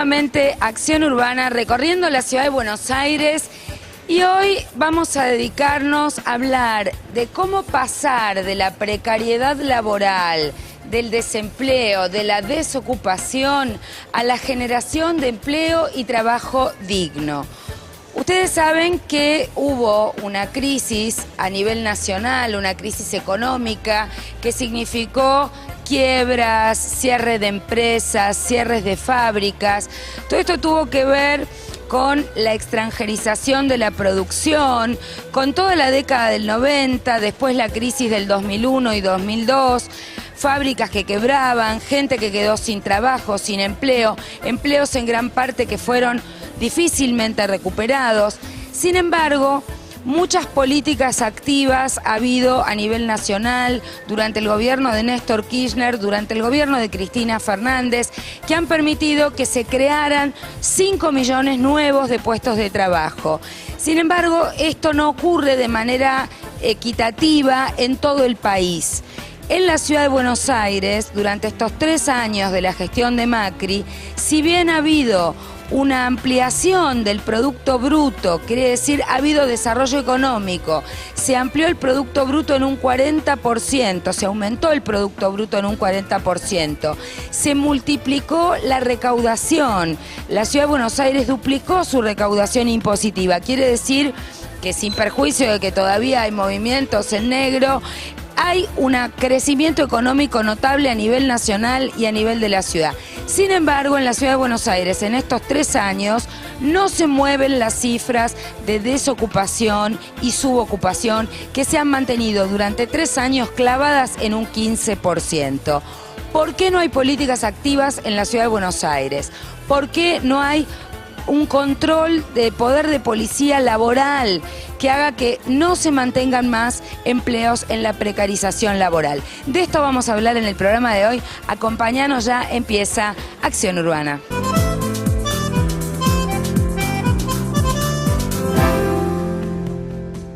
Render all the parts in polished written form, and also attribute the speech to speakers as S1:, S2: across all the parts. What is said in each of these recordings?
S1: nuevamente Acción Urbana recorriendo la ciudad de Buenos Aires y hoy vamos a dedicarnos a hablar de cómo pasar de la precariedad laboral, del desempleo, de la desocupación a la generación de empleo y trabajo digno. Ustedes saben que hubo una crisis a nivel nacional, una crisis económica que significó quiebras, cierre de empresas, cierres de fábricas. Todo esto tuvo que ver con la extranjerización de la producción, con toda la década del 90, después la crisis del 2001 y 2002, fábricas que quebraban, gente que quedó sin trabajo, sin empleo, empleos en gran parte que fueron difícilmente recuperados. Sin embargo, muchas políticas activas ha habido a nivel nacional durante el gobierno de Néstor Kirchner, durante el gobierno de Cristina Fernández, que han permitido que se crearan 5 millones nuevos de puestos de trabajo. Sin embargo, esto no ocurre de manera equitativa en todo el país. En la ciudad de Buenos Aires, durante estos 3 años de la gestión de Macri, si bien ha habido una ampliación del Producto Bruto, quiere decir, ha habido desarrollo económico, se amplió el Producto Bruto en un 40%, se aumentó el Producto Bruto en un 40%, se multiplicó la recaudación, la Ciudad de Buenos Aires duplicó su recaudación impositiva, quiere decir que sin perjuicio de que todavía hay movimientos en negro, hay un crecimiento económico notable a nivel nacional y a nivel de la ciudad. Sin embargo, en la ciudad de Buenos Aires, en estos 3 años, no se mueven las cifras de desocupación y subocupación que se han mantenido durante 3 años clavadas en un 15%. ¿Por qué no hay políticas activas en la ciudad de Buenos Aires? ¿Por qué no hay un control de poder de policía laboral que haga que no se mantengan más empleos en la precarización laboral? De esto vamos a hablar en el programa de hoy. Acompáñanos, ya empieza Acción Urbana.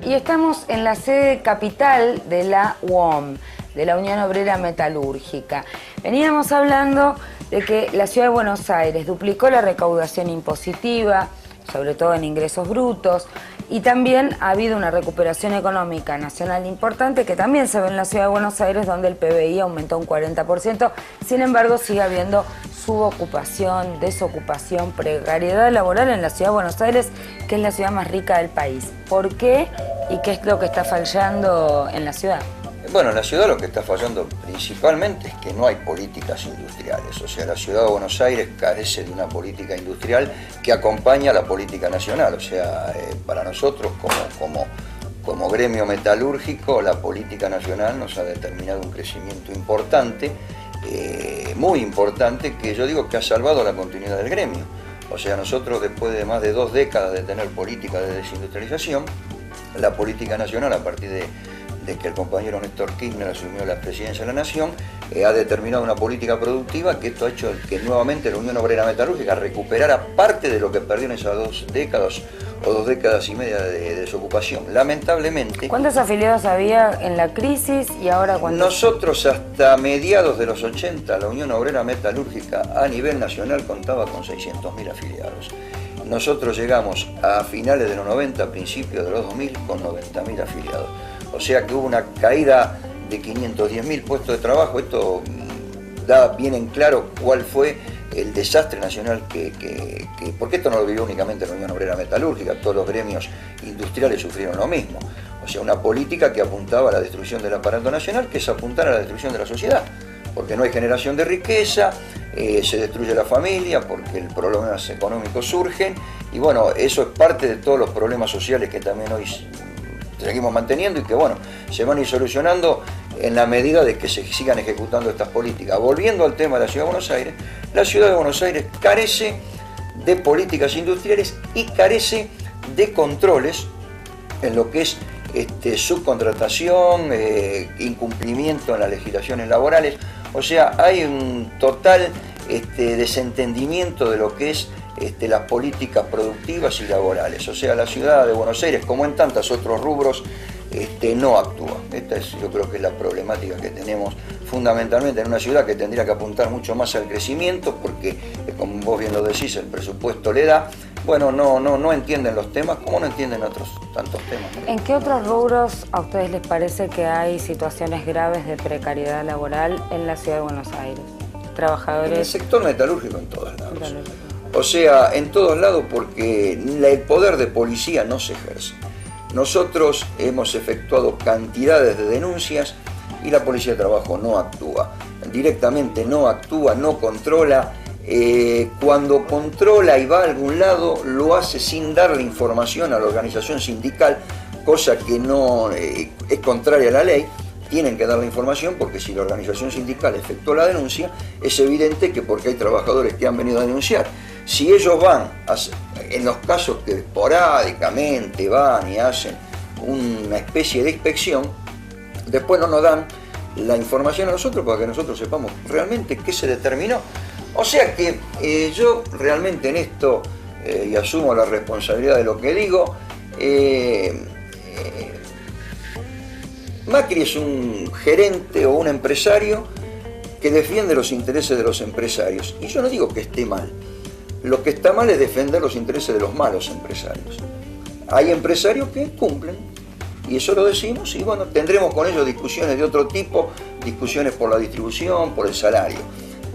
S1: Y estamos en la sede capital de la UOM, de la Unión Obrera Metalúrgica. Veníamos hablando de que la ciudad de Buenos Aires duplicó la recaudación impositiva, sobre todo en ingresos brutos, y también ha habido una recuperación económica nacional importante que también se ve en la ciudad de Buenos Aires, donde el PBI aumentó un 40%, sin embargo sigue habiendo subocupación, desocupación, precariedad laboral en la ciudad de Buenos Aires, que es la ciudad más rica del país. ¿Por qué? ¿Y qué es lo que está fallando en la ciudad?
S2: Bueno, en la ciudad lo que está fallando principalmente es que no hay políticas industriales. O sea, la ciudad de Buenos Aires carece de una política industrial que acompaña a la política nacional. O sea, para nosotros como gremio metalúrgico, la política nacional nos ha determinado un crecimiento importante, muy importante, que yo digo que ha salvado la continuidad del gremio. O sea, nosotros después de más de 2 décadas de tener política de desindustrialización, la política nacional a partir de que el compañero Néstor Kirchner asumió la presidencia de la Nación, ha determinado una política productiva que esto ha hecho que nuevamente la Unión Obrera Metalúrgica recuperara parte de lo que perdió en esas 2 décadas o 2 décadas y media de desocupación. Lamentablemente...
S1: ¿Cuántos afiliados había en la crisis y ahora cuántos?
S2: Nosotros hasta mediados de los 80, la Unión Obrera Metalúrgica a nivel nacional contaba con 600.000 afiliados. Nosotros llegamos a finales de los 90, a principios de los 2000, con 90.000 afiliados. O sea que hubo una caída de 510.000 puestos de trabajo. Esto da bien en claro cuál fue el desastre nacional porque esto no lo vivió únicamente la Unión Obrera Metalúrgica, todos los gremios industriales sufrieron lo mismo. O sea, una política que apuntaba a la destrucción del aparato nacional, que es apuntar a la destrucción de la sociedad, porque no hay generación de riqueza, se destruye la familia, porque los problemas económicos surgen, y bueno, eso es parte de todos los problemas sociales que también hoy seguimos manteniendo y que bueno, se van a ir solucionando en la medida de que se sigan ejecutando estas políticas. Volviendo al tema de la Ciudad de Buenos Aires, la Ciudad de Buenos Aires carece de políticas industriales y carece de controles en lo que es subcontratación, incumplimiento en las legislaciones laborales. O sea, hay un total desentendimiento de lo que es las políticas productivas y laborales. O sea, la ciudad de Buenos Aires, como en tantos otros rubros, no actúa. Esta es, yo creo que es la problemática que tenemos fundamentalmente en una ciudad que tendría que apuntar mucho más al crecimiento, porque, como vos bien lo decís, el presupuesto le da. Bueno, no entienden los temas como no entienden otros tantos temas, ¿no?
S1: ¿En qué otros rubros a ustedes les parece que hay situaciones graves de precariedad laboral en la ciudad de Buenos Aires? Trabajadores...
S2: En el sector metalúrgico en todos lados. O sea, en todos lados, porque el poder de policía no se ejerce. Nosotros hemos efectuado cantidades de denuncias y la Policía de Trabajo no actúa. Directamente no actúa, no controla. Cuando controla y va a algún lado, lo hace sin darle información a la organización sindical, cosa que no es contraria a la ley. Tienen que darle información, porque si la organización sindical efectuó la denuncia, es evidente que porque hay trabajadores que han venido a denunciar. Si ellos van, en los casos que esporádicamente van y hacen una especie de inspección, después no nos dan la información a nosotros para que nosotros sepamos realmente qué se determinó. O sea que yo realmente en esto, y asumo la responsabilidad de lo que digo, Macri es un gerente o un empresario que defiende los intereses de los empresarios. Y yo no digo que esté mal. Lo que está mal es defender los intereses de los malos empresarios. Hay empresarios que cumplen, y eso lo decimos, y bueno, tendremos con ellos discusiones de otro tipo, discusiones por la distribución, por el salario.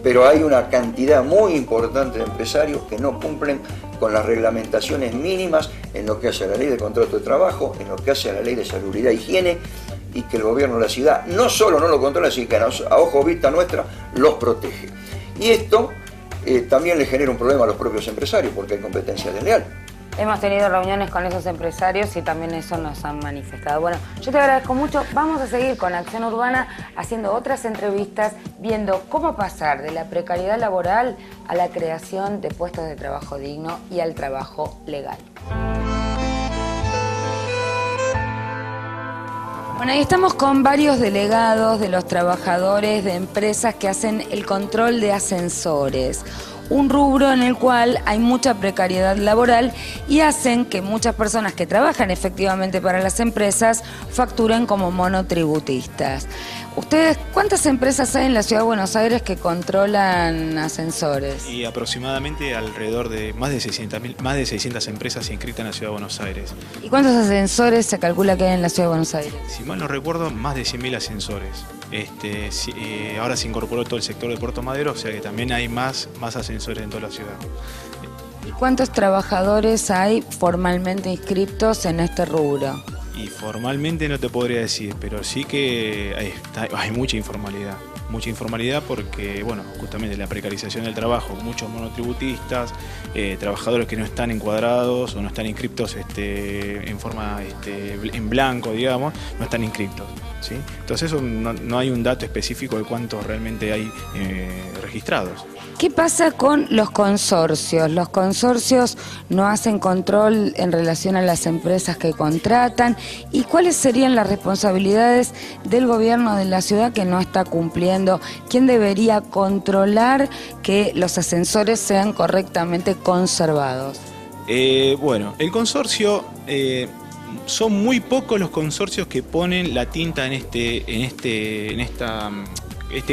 S2: Pero hay una cantidad muy importante de empresarios que no cumplen con las reglamentaciones mínimas en lo que hace a la ley de contrato de trabajo, en lo que hace a la ley de salubridad e higiene, y que el gobierno de la ciudad no solo no lo controla, sino que a ojo vista nuestra los protege. Y esto también le genera un problema a los propios empresarios, porque hay competencia desleal.
S1: Hemos tenido reuniones con esos empresarios y también eso nos han manifestado. Bueno, yo te agradezco mucho. Vamos a seguir con Acción Urbana haciendo otras entrevistas, viendo cómo pasar de la precariedad laboral a la creación de puestos de trabajo digno y al trabajo legal. Bueno, ahí estamos con varios delegados de los trabajadores de empresas que hacen el control de ascensores. Un rubro en el cual hay mucha precariedad laboral y hacen que muchas personas que trabajan efectivamente para las empresas facturen como monotributistas. ¿Ustedes cuántas empresas hay en la Ciudad de Buenos Aires que controlan ascensores?
S3: Y aproximadamente alrededor de más de 600 empresas inscritas en la Ciudad de Buenos Aires.
S1: ¿Y cuántos ascensores se calcula que hay en la Ciudad de Buenos Aires?
S3: Si mal no recuerdo, más de 100.000 ascensores. Ahora se incorporó todo el sector de Puerto Madero, o sea que también hay más ascensores en toda la ciudad.
S1: ¿Y cuántos trabajadores hay formalmente inscritos en este rubro?
S3: Y formalmente no te podría decir, pero sí que hay mucha informalidad. Mucha informalidad porque, bueno, justamente la precarización del trabajo, muchos monotributistas, trabajadores que no están encuadrados o no están inscriptos en forma en blanco, digamos, no están inscriptos, ¿sí? Entonces eso no hay un dato específico de cuántos realmente hay registrados.
S1: ¿Qué pasa con los consorcios? Los consorcios no hacen control en relación a las empresas que contratan. ¿Y cuáles serían las responsabilidades del gobierno de la ciudad que no está cumpliendo? ¿Quién debería controlar que los ascensores sean correctamente conservados?
S3: Bueno, el consorcio... son muy pocos los consorcios que ponen la tinta en este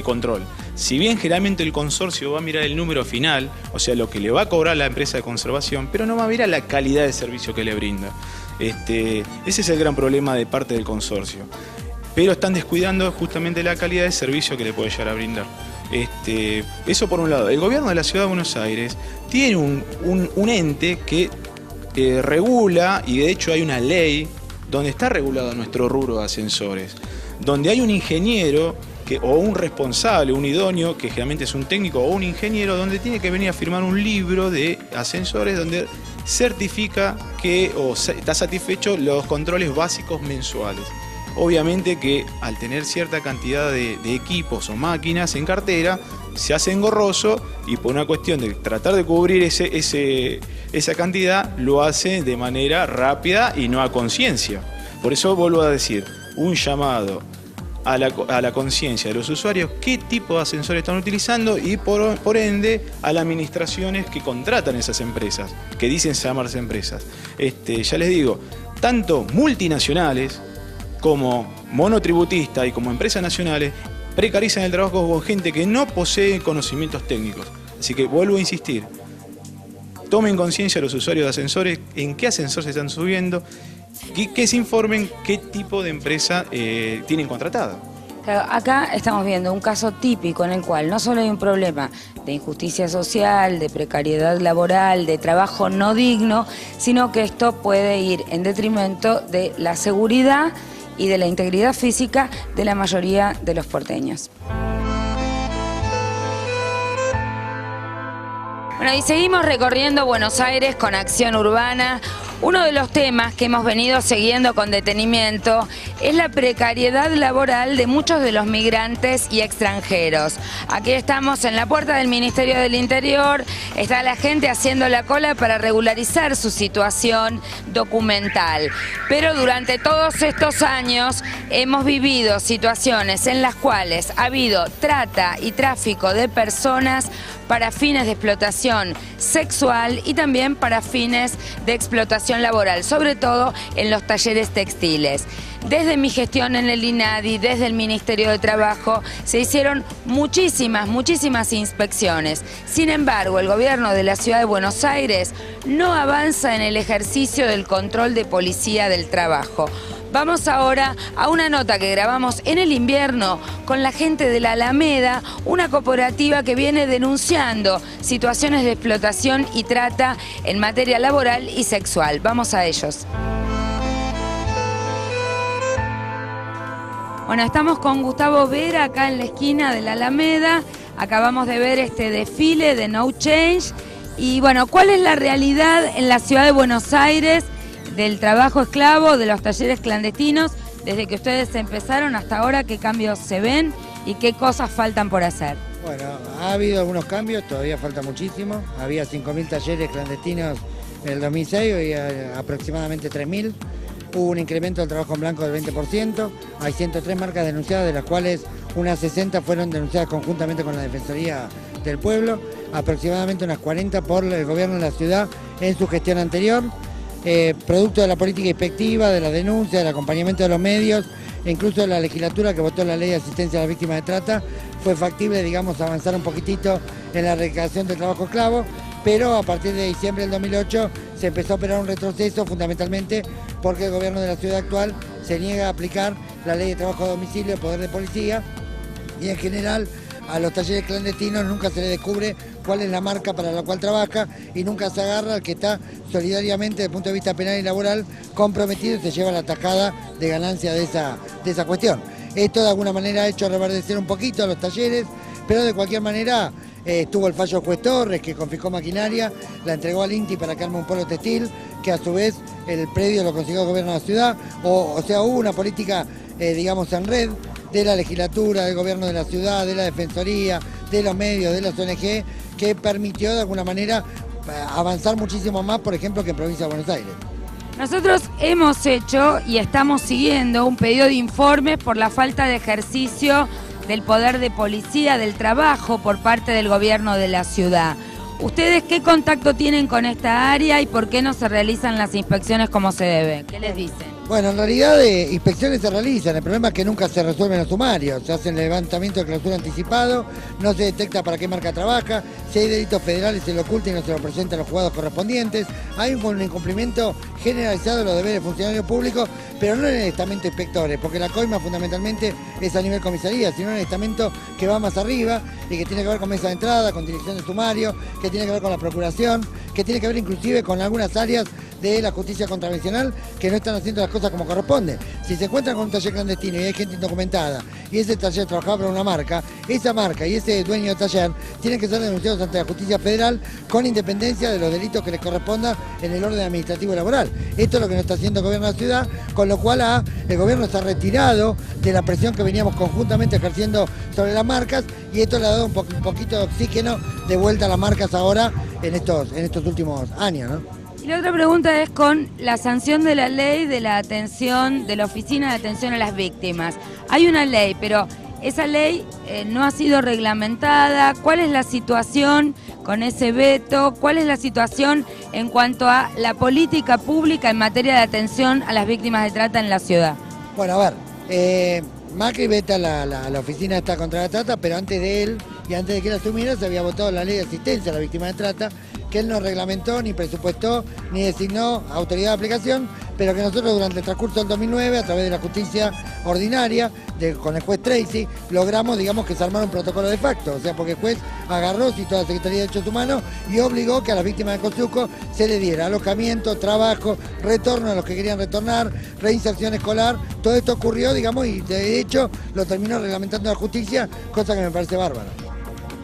S3: control. Si bien generalmente el consorcio va a mirar el número final, o sea, lo que le va a cobrar la empresa de conservación, pero no va a mirar la calidad de servicio que le brinda. Ese es el gran problema de parte del consorcio. Pero están descuidando justamente la calidad de servicio que le puede llegar a brindar. Eso por un lado. El gobierno de la Ciudad de Buenos Aires tiene un ente que regula, y de hecho hay una ley donde está regulado nuestro rubro de ascensores, donde hay un ingeniero o un responsable, un idóneo, que generalmente es un técnico o un ingeniero, donde tiene que venir a firmar un libro de ascensores donde certifica que está satisfecho los controles básicos mensuales. Obviamente que al tener cierta cantidad de equipos o máquinas en cartera, se hace engorroso y por una cuestión de tratar de cubrir esa cantidad, lo hace de manera rápida y no a conciencia. Por eso vuelvo a decir, un llamado a la conciencia de los usuarios, qué tipo de ascensores están utilizando y por ende a las administraciones que contratan esas empresas, que dicen llamarse empresas. Ya les digo, tanto multinacionales como monotributista y como empresas nacionales, precarizan el trabajo con gente que no posee conocimientos técnicos. Así que vuelvo a insistir, tomen conciencia los usuarios de ascensores en qué ascensor se están subiendo y que se informen qué tipo de empresa tienen contratada.
S1: Claro, acá estamos viendo un caso típico en el cual no solo hay un problema de injusticia social, de precariedad laboral, de trabajo no digno, sino que esto puede ir en detrimento de la seguridad y de la integridad física de la mayoría de los porteños. Bueno, y seguimos recorriendo Buenos Aires con Acción Urbana. Uno de los temas que hemos venido siguiendo con detenimiento es la precariedad laboral de muchos de los migrantes y extranjeros. Aquí estamos en la puerta del Ministerio del Interior, está la gente haciendo la cola para regularizar su situación documental. Pero durante todos estos años hemos vivido situaciones en las cuales ha habido trata y tráfico de personas para fines de explotación sexual y también para fines de explotación laboral, sobre todo en los talleres textiles. Desde mi gestión en el INADI, desde el Ministerio de Trabajo, se hicieron muchísimas inspecciones. Sin embargo, el gobierno de la Ciudad de Buenos Aires no avanza en el ejercicio del control de policía del trabajo. Vamos ahora a una nota que grabamos en el invierno con la gente de la Alameda, una cooperativa que viene denunciando situaciones de explotación y trata en materia laboral y sexual. Vamos a ellos. Bueno, estamos con Gustavo Vera acá en la esquina de la Alameda. Acabamos de ver este desfile de No Change. Y bueno, ¿cuál es la realidad en la Ciudad de Buenos Aires del trabajo esclavo, de los talleres clandestinos, desde que ustedes empezaron hasta ahora? ¿Qué cambios se ven y qué cosas faltan por hacer?
S4: Bueno, ha habido algunos cambios, todavía falta muchísimo. Había 5.000 talleres clandestinos en el 2006, hoy hay aproximadamente 3.000. Hubo un incremento del trabajo en blanco del 20%. Hay 103 marcas denunciadas, de las cuales unas 60 fueron denunciadas conjuntamente con la Defensoría del Pueblo, aproximadamente unas 40 por el gobierno de la ciudad en su gestión anterior. Producto de la política inspectiva, de la denuncia, del acompañamiento de los medios e incluso de la legislatura que votó la ley de asistencia a las víctimas de trata, fue factible, digamos, avanzar un poquitito en la erradicación del trabajo esclavo, pero a partir de diciembre del 2008 se empezó a operar un retroceso, fundamentalmente porque el gobierno de la ciudad actual se niega a aplicar la ley de trabajo a domicilio, el poder de policía, y en general a los talleres clandestinos nunca se les descubre cuál es la marca para la cual trabaja y nunca se agarra al que está solidariamente desde el punto de vista penal y laboral comprometido y se lleva la tajada de ganancia de esa cuestión. Esto de alguna manera ha hecho reverdecer un poquito a los talleres, pero de cualquier manera estuvo el fallo juez Torres, que confiscó maquinaria, la entregó al INTI para que arme un polo textil, que a su vez el predio lo consiguió el gobierno de la ciudad, o sea, hubo una política, digamos, en red de la legislatura, del gobierno de la ciudad, de la defensoría, de los medios, de las ONG, que permitió de alguna manera avanzar muchísimo más, por ejemplo, que en provincia de Buenos Aires.
S1: Nosotros hemos hecho y estamos siguiendo un pedido de informes por la falta de ejercicio del poder de policía del trabajo por parte del gobierno de la ciudad. ¿Ustedes qué contacto tienen con esta área y por qué no se realizan las inspecciones como se debe? ¿Qué les dicen?
S4: Bueno, en realidad inspecciones se realizan, el problema es que nunca se resuelven los sumarios, se hacen levantamiento de clausura anticipado, no se detecta para qué marca trabaja, si hay delitos federales se lo oculta y no se lo presenta a los juzgados correspondientes, hay un incumplimiento generalizado de los deberes de funcionarios públicos, pero no en el estamento de inspectores, porque la coima fundamentalmente es a nivel comisaría, sino en el estamento que va más arriba y que tiene que ver con mesa de entrada, con dirección de sumario, que tiene que ver con la procuración, que tiene que ver inclusive con algunas áreas de la justicia contravencional que no están haciendo las cosas como corresponde. Si se encuentran con un taller clandestino y hay gente indocumentada y ese taller trabajaba para una marca, esa marca y ese dueño del taller tienen que ser denunciados ante la justicia federal con independencia de los delitos que les corresponda en el orden administrativo y laboral. Esto es lo que no está haciendo el gobierno de la ciudad, con lo cual el gobierno se ha retirado de la presión que veníamos conjuntamente ejerciendo sobre las marcas y esto le ha dado un poquito de oxígeno de vuelta a las marcas ahora en estos últimos años, ¿no?
S1: Y la otra pregunta es con la sanción de la ley de la atención, de la Oficina de Atención a las Víctimas. Hay una ley, pero esa ley no ha sido reglamentada. ¿Cuál es la situación con ese veto? ¿Cuál es la situación en cuanto a la política pública en materia de atención a las víctimas de trata en la ciudad?
S4: Bueno, a ver, Macri veta la oficina esta contra la trata, pero antes de él y antes de que él asumiera se había votado la ley de asistencia a la víctima de trata, que él no reglamentó, ni presupuestó, ni designó autoridad de aplicación, pero que nosotros durante el transcurso del 2009, a través de la justicia ordinaria, con el juez Tracy, logramos, digamos, que se armara un protocolo de facto. O sea, porque el juez agarró, citó a la Secretaría de Derechos Humanos y obligó que a las víctimas de Costuco se le diera alojamiento, trabajo, retorno a los que querían retornar, reinserción escolar. Todo esto ocurrió, digamos, y de hecho lo terminó reglamentando la justicia, cosa que me parece bárbara.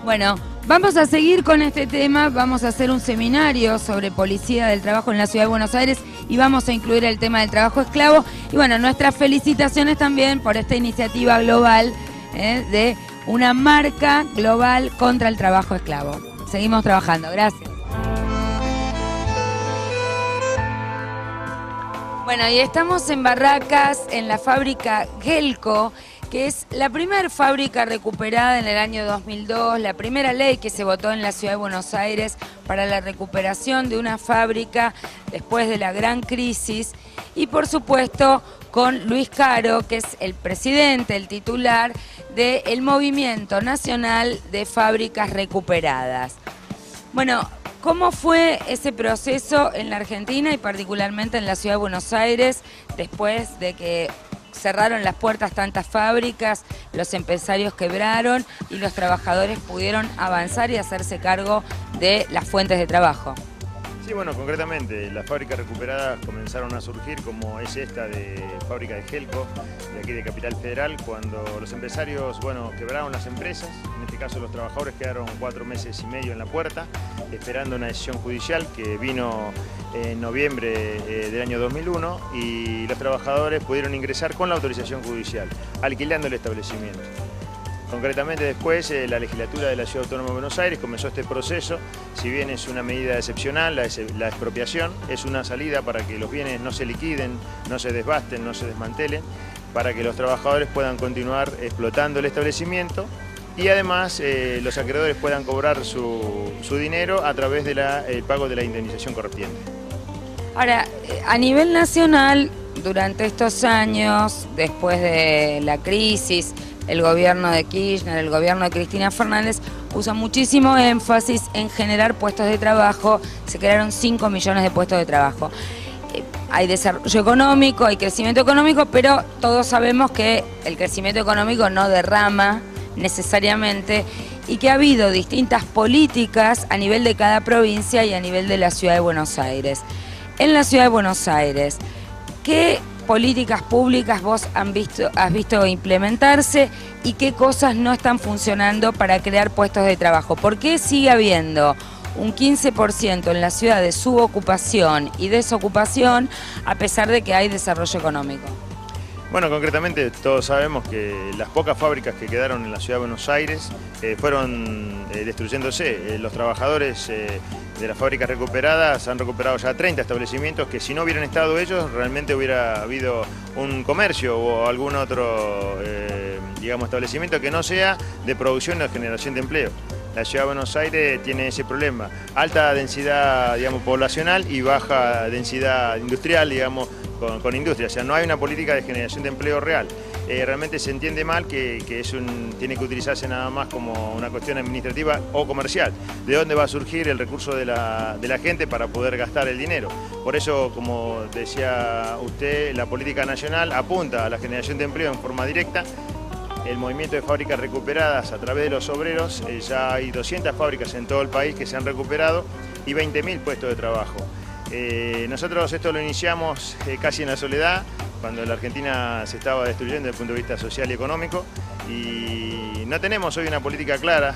S1: Bueno, vamos a seguir con este tema, vamos a hacer un seminario sobre policía del trabajo en la Ciudad de Buenos Aires y vamos a incluir el tema del trabajo esclavo. Y bueno, nuestras felicitaciones también por esta iniciativa global de una marca global contra el trabajo esclavo. Seguimos trabajando, gracias. Bueno, y estamos en Barracas, en la fábrica Gelco, que es la primera fábrica recuperada en el año 2002, la primera ley que se votó en la Ciudad de Buenos Aires para la recuperación de una fábrica después de la gran crisis, y por supuesto con Luis Caro, que es el presidente, el titular del Movimiento Nacional de Fábricas Recuperadas. Bueno, ¿cómo fue ese proceso en la Argentina y particularmente en la Ciudad de Buenos Aires después de que cerraron las puertas tantas fábricas, los empresarios quebraron y los trabajadores pudieron avanzar y hacerse cargo de las fuentes de trabajo?
S5: Sí, bueno, concretamente las fábricas recuperadas comenzaron a surgir, como es esta de fábrica de Gelco, de aquí de Capital Federal, cuando los empresarios, bueno, quebraron las empresas. En este caso los trabajadores quedaron 4 meses y medio en la puerta, esperando una decisión judicial que vino en noviembre del año 2001, y los trabajadores pudieron ingresar con la autorización judicial, alquilando el establecimiento. Concretamente después la legislatura de la Ciudad Autónoma de Buenos Aires comenzó este proceso. Si bien es una medida excepcional, la expropiación es una salida para que los bienes no se liquiden, no se desbasten, no se desmantelen, para que los trabajadores puedan continuar explotando el establecimiento y además los acreedores puedan cobrar su dinero a través del pago de la indemnización correspondiente.
S1: Ahora, a nivel nacional, durante estos años, después de la crisis, el gobierno de Kirchner, el gobierno de Cristina Fernández, puso muchísimo énfasis en generar puestos de trabajo. Se crearon 5 millones de puestos de trabajo. Hay desarrollo económico, hay crecimiento económico, pero todos sabemos que el crecimiento económico no derrama necesariamente y que ha habido distintas políticas a nivel de cada provincia y a nivel de la Ciudad de Buenos Aires. En la Ciudad de Buenos Aires, ¿qué políticas públicas vos has visto implementarse y qué cosas no están funcionando para crear puestos de trabajo? ¿Por qué sigue habiendo un 15% en la ciudad de subocupación y desocupación a pesar de que hay desarrollo económico?
S5: Bueno, concretamente todos sabemos que las pocas fábricas que quedaron en la Ciudad de Buenos Aires fueron destruyéndose. Los trabajadores de las fábricas recuperadas han recuperado ya 30 establecimientos que si no hubieran estado ellos realmente hubiera habido un comercio o algún otro establecimiento que no sea de producción o de generación de empleo. La Ciudad de Buenos Aires tiene ese problema, alta densidad poblacional y baja densidad industrial, con industria, o sea, no hay una política de generación de empleo real. Realmente se entiende mal que tiene que utilizarse nada más como una cuestión administrativa o comercial. ¿De dónde va a surgir el recurso de la gente para poder gastar el dinero? Por eso, como decía usted, la política nacional apunta a la generación de empleo en forma directa. El movimiento de fábricas recuperadas a través de los obreros, ya hay 200 fábricas en todo el país que se han recuperado y 20.000 puestos de trabajo. Nosotros esto lo iniciamos casi en la soledad, cuando la Argentina se estaba destruyendo desde el punto de vista social y económico, y no tenemos hoy una política clara,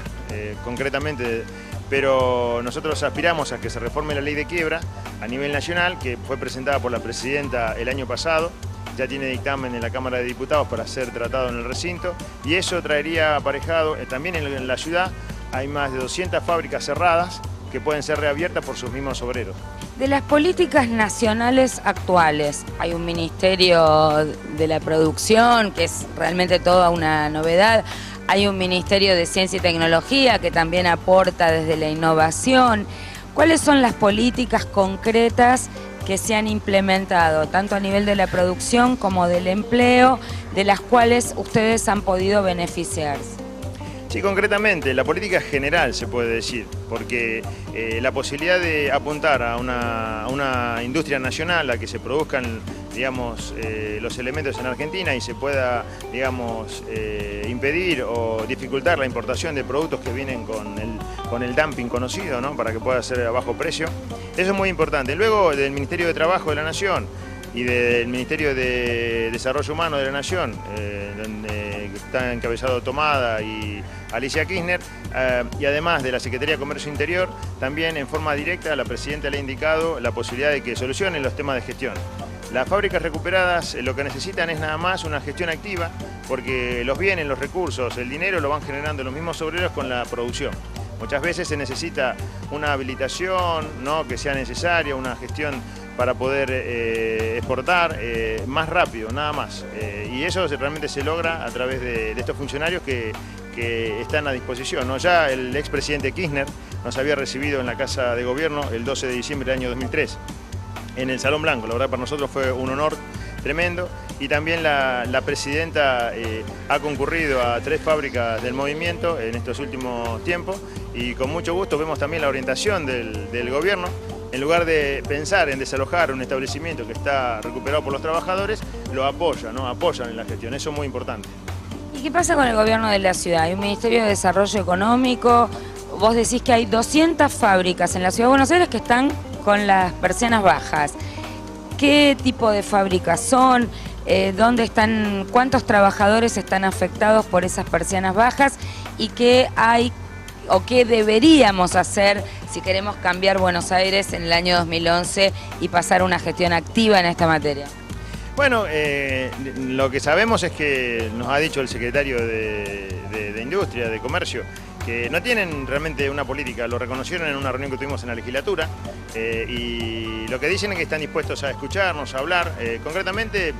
S5: concretamente, pero nosotros aspiramos a que se reforme la ley de quiebra a nivel nacional, que fue presentada por la presidenta el año pasado, ya tiene dictamen en la Cámara de Diputados para ser tratado en el recinto, y eso traería aparejado, también en la ciudad hay más de 200 fábricas cerradas que pueden ser reabiertas por sus mismos obreros.
S1: De las políticas nacionales actuales, hay un Ministerio de la Producción, que es realmente toda una novedad, hay un Ministerio de Ciencia y Tecnología que también aporta desde la innovación. ¿Cuáles son las políticas concretas que se han implementado, tanto a nivel de la producción como del empleo, de las cuales ustedes han podido beneficiarse?
S5: Sí, concretamente, la política general se puede decir, porque la posibilidad de apuntar a una industria nacional, a que se produzcan, digamos, los elementos en Argentina y se pueda, digamos, impedir o dificultar la importación de productos que vienen con el dumping conocido, ¿no? Para que pueda ser a bajo precio. Eso es muy importante. Luego, del Ministerio de Trabajo de la Nación y del Ministerio de Desarrollo Humano de la Nación, donde está encabezado Tomada y Alicia Kirchner, y además de la Secretaría de Comercio Interior, también en forma directa la Presidenta le ha indicado la posibilidad de que solucionen los temas de gestión. Las fábricas recuperadas lo que necesitan es nada más una gestión activa, porque los bienes, los recursos, el dinero lo van generando los mismos obreros con la producción. Muchas veces se necesita una habilitación, ¿no?, que sea necesaria, una gestión para poder exportar más rápido, nada más. Y eso realmente se logra a través de estos funcionarios que están a disposición, ¿no? Ya el expresidente Kirchner nos había recibido en la Casa de Gobierno el 12 de diciembre del año 2003, en el Salón Blanco. La verdad, para nosotros fue un honor tremendo. Y también la presidenta ha concurrido a 3 fábricas del movimiento en estos últimos tiempos, y con mucho gusto vemos también la orientación del gobierno. En lugar de pensar en desalojar un establecimiento que está recuperado por los trabajadores, lo apoyan, ¿no? Apoyan en la gestión. Eso es muy importante.
S1: ¿Y qué pasa con el gobierno de la ciudad? Hay un Ministerio de Desarrollo Económico. Vos decís que hay 200 fábricas en la Ciudad de Buenos Aires que están con las persianas bajas. ¿Qué tipo de fábricas son? ¿Dónde están? ¿Cuántos trabajadores están afectados por esas persianas bajas? ¿Y qué hay o qué deberíamos hacer si queremos cambiar Buenos Aires en el año 2011 y pasar una gestión activa en esta materia?
S5: Bueno, lo que sabemos es que nos ha dicho el secretario de Industria, de Comercio, que no tienen realmente una política. Lo reconocieron en una reunión que tuvimos en la legislatura, y lo que dicen es que están dispuestos a escucharnos, a hablar. Concretamente,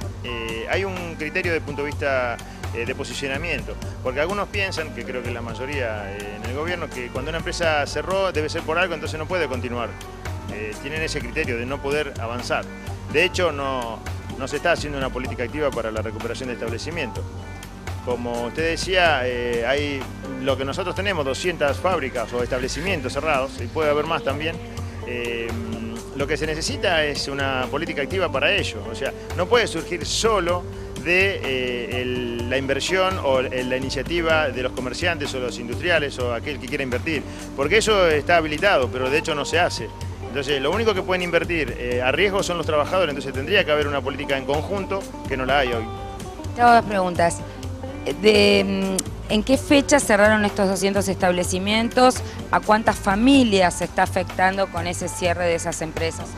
S5: hay un criterio de punto de vista de posicionamiento, porque algunos piensan, que creo que la mayoría en el gobierno, que cuando una empresa cerró debe ser por algo, entonces no puede continuar. Tienen ese criterio de no poder avanzar. De hecho, no se está haciendo una política activa para la recuperación de establecimientos. Como usted decía, hay lo que nosotros tenemos, 200 fábricas o establecimientos cerrados, y puede haber más también. Lo que se necesita es una política activa para ello. O sea, no puede surgir solo de la inversión o la iniciativa de los comerciantes o los industriales o aquel que quiera invertir, porque eso está habilitado, pero de hecho no se hace. Entonces, lo único que pueden invertir a riesgo son los trabajadores, entonces tendría que haber una política en conjunto que no la hay hoy.
S1: Te hago 2 preguntas. ¿En qué fecha cerraron estos 200 establecimientos? ¿A cuántas familias se está afectando con ese cierre de esas empresas?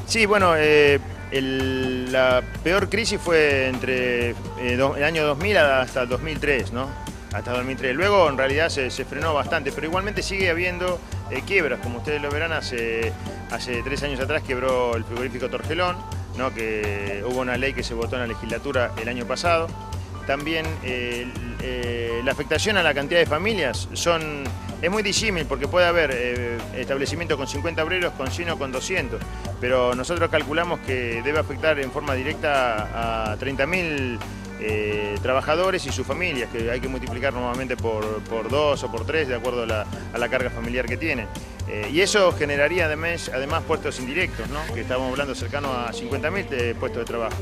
S5: Sí, bueno, la peor crisis fue entre el año 2000 hasta el 2003, ¿no? Hasta 2003. Luego, en realidad, se frenó bastante, pero igualmente sigue habiendo quiebras. Como ustedes lo verán, hace 3 años atrás quebró el frigorífico Torgelón, ¿no? Que hubo una ley que se votó en la legislatura el año pasado. También la afectación a la cantidad de familias es muy disímil, porque puede haber establecimientos con 50 obreros, con 100 o con 200, pero nosotros calculamos que debe afectar en forma directa a 30.000 trabajadores y sus familias, que hay que multiplicar normalmente por 2 o por 3 de acuerdo a la carga familiar que tienen. Y eso generaría además puestos indirectos, ¿no? Que estamos hablando cercano a 50.000 puestos de trabajo.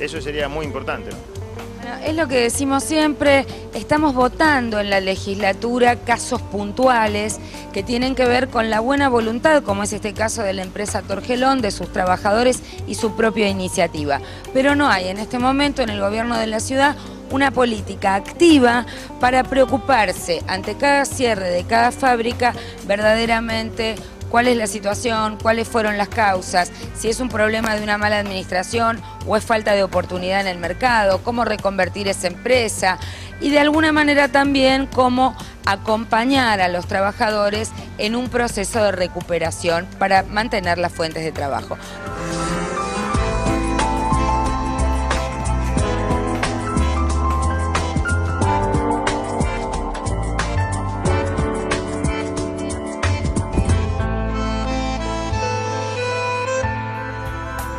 S5: Eso sería muy importante, ¿no?
S1: Bueno, es lo que decimos siempre, estamos votando en la legislatura casos puntuales que tienen que ver con la buena voluntad, como es este caso de la empresa Torgelón, de sus trabajadores y su propia iniciativa. Pero no hay en este momento en el gobierno de la ciudad una política activa para preocuparse ante cada cierre de cada fábrica verdaderamente cuál es la situación, cuáles fueron las causas, si es un problema de una mala administración o es falta de oportunidad en el mercado, cómo reconvertir esa empresa y de alguna manera también cómo acompañar a los trabajadores en un proceso de recuperación para mantener las fuentes de trabajo.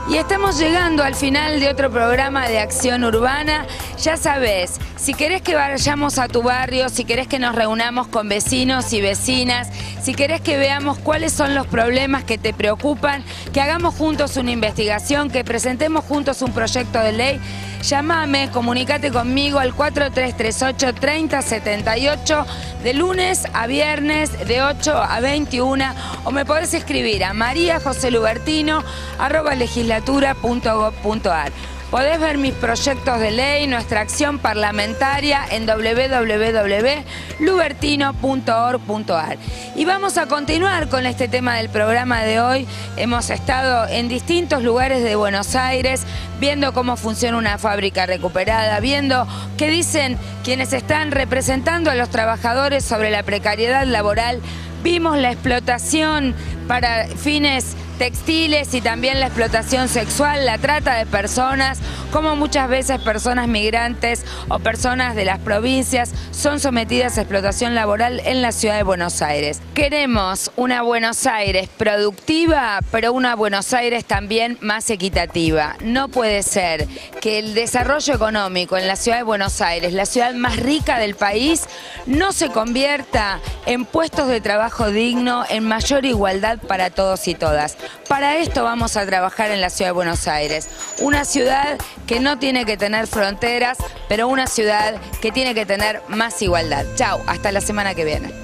S1: Y estamos llegando al final de otro programa de Acción Urbana. Ya sabés, si querés que vayamos a tu barrio, si querés que nos reunamos con vecinos y vecinas, si querés que veamos cuáles son los problemas que te preocupan, que hagamos juntos una investigación, que presentemos juntos un proyecto de ley, llámame, comunícate conmigo al 4338-3078 de lunes a viernes de 8 a 21 o me podés escribir a mariajoselubertino@legislatura.gov.ar. Podés ver mis proyectos de ley, nuestra acción parlamentaria en www.lubertino.org.ar. Y vamos a continuar con este tema del programa de hoy. Hemos estado en distintos lugares de Buenos Aires, viendo cómo funciona una fábrica recuperada, viendo qué dicen quienes están representando a los trabajadores sobre la precariedad laboral. Vimos la explotación para fines textiles y también la explotación sexual, la trata de personas, como muchas veces personas migrantes o personas de las provincias son sometidas a explotación laboral en la ciudad de Buenos Aires. Queremos una Buenos Aires productiva, pero una Buenos Aires también más equitativa. No puede ser que el desarrollo económico en la ciudad de Buenos Aires, la ciudad más rica del país, no se convierta en puestos de trabajo digno, en mayor igualdad para todos y todas. Para esto vamos a trabajar en la ciudad de Buenos Aires, una ciudad que no tiene que tener fronteras, pero una ciudad que tiene que tener más igualdad. Chau, hasta la semana que viene.